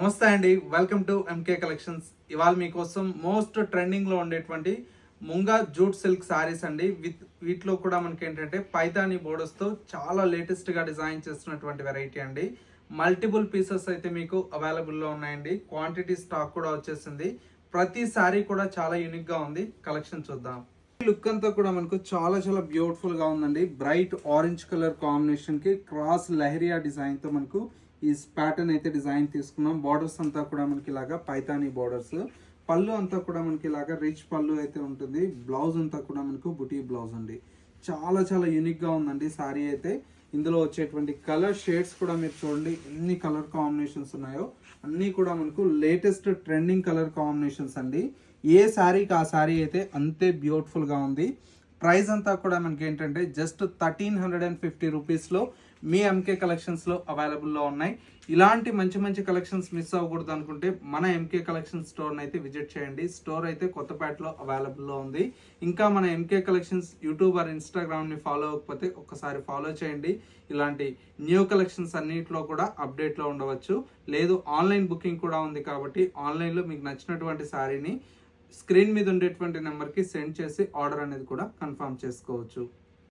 నమస్తే అండి, welcome to MK collections. ఇవాళ మీకోసం మోస్ట్ ట్రెండింగ్ లో ఉండేటువంటి ముంగా జూట్ సిల్క్ సారీస్ అండి. వీటిలో కూడా మనకి ఏంటంటే పైతాని బోర్డర్స్ తో చాలా లేటెస్ట్ గా డిజైన్ చేస్తున్నటువంటి వెరైటీ అండి. మల్టిపుల్ పీసెస్ అయితే మీకు అవైలబుల్ లో ఉన్నాయండి. క్వాంటిటీ స్టాక్ కూడా వచ్చేసింది. ప్రతి సారీ కూడా చాలా యూనిక్ గా ఉంది. కలెక్షన్ చూద్దాం. లుక్ అంతా కూడా మనకు చాలా చాలా బ్యూటిఫుల్ గా ఉందండి. బ్రైట్ ఆరెంజ్ కలర్ కాంబినేషన్ కి క్రాస్ లహరియా డిజైన్ తో మనకు ఈ ప్యాటర్న్ అయితే డిజైన్ తీసుకున్నాం. బార్డర్స్ అంతా కూడా మనకి ఇలాగా పైతానీ బార్డర్స్, పళ్ళు అంతా కూడా మనకి ఇలాగా రిచ్ పళ్ళు అయితే ఉంటుంది. బ్లౌజ్ అంతా కూడా మనకు బుటీ బ్లౌజ్ అండి. చాలా చాలా యూనిక్ గా ఉందండి సారీ అయితే. ఇందులో వచ్చేటువంటి కలర్ షేడ్స్ కూడా మీరు చూడండి ఎన్ని కలర్ కాంబినేషన్స్ ఉన్నాయో. అన్నీ కూడా మనకు లేటెస్ట్ ట్రెండింగ్ కలర్ కాంబినేషన్స్ అండి. ఏ శారీకి ఆ శారీ అయితే అంతే బ్యూటిఫుల్ గా ఉంది. ప్రైస్ అంతా కూడా మనకి ఏంటంటే జస్ట్ 1350 రూపీస్లో మీ ఎంకే కలెక్షన్స్లో అవైలబుల్లో ఉన్నాయి. ఇలాంటి మంచి మంచి కలెక్షన్స్ మిస్ అవ్వకూడదు అనుకుంటే మన ఎంకే కలెక్షన్ స్టోర్ని అయితే విజిట్ చేయండి. స్టోర్ అయితే కొత్తపేటలో అవైలబుల్లో ఉంది. ఇంకా మన ఎంకే కలెక్షన్స్ యూట్యూబ్ ఆర్ ఇన్స్టాగ్రామ్ని ఫాలో అవ్వకపోతే ఒక్కసారి ఫాలో చేయండి. ఇలాంటి న్యూ కలెక్షన్స్ అన్నింటిలో కూడా అప్డేట్లో ఉండవచ్చు. లేదు ఆన్లైన్ బుకింగ్ కూడా ఉంది కాబట్టి ఆన్లైన్లో మీకు నచ్చినటువంటి శారీని స్క్రీన్ మీద ఉండేటువంటి నెంబర్కి సెండ్ చేసి ఆర్డర్ అనేది కూడా కన్ఫర్మ్ చేసుకోవచ్చు.